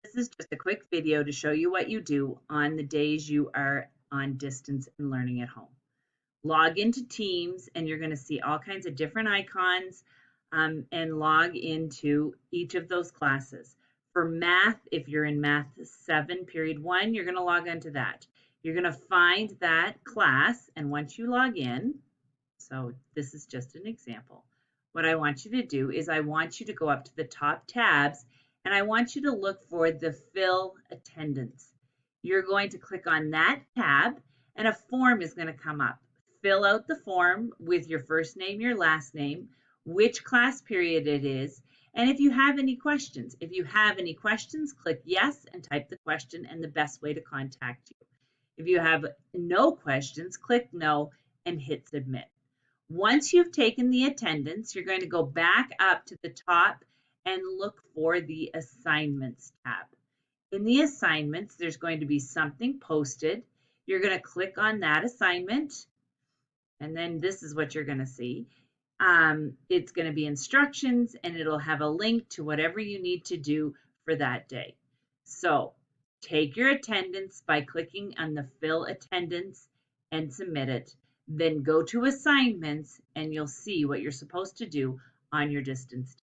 This is just a quick video to show you what you do on the days you are on distance and learning at home. Log into Teams and you're going to see all kinds of different icons and log into each of those classes. For math, if you're in Math 7, Period 1, you're going to log into that. You're going to find that class, and once you log in, so this is just an example, what I want you to do is I want you to go up to the top tabs and I want you to look for the Fill Attendance. You're going to click on that tab and a form is going to come up. Fill out the form with your first name, your last name, which class period it is, and if you have any questions. If you have any questions, click yes and type the question and the best way to contact you. If you have no questions, click no and hit submit. Once you've taken the attendance, you're going to go back up to the top and look for the Assignments tab. In the Assignments, there's going to be something posted. You're going to click on that assignment, and then this is what you're going to see. It's going to be instructions, and it'll have a link to whatever you need to do for that day. So take your attendance by clicking on the Fill Attendance and submit it. Then go to Assignments, and you'll see what you're supposed to do on your distance.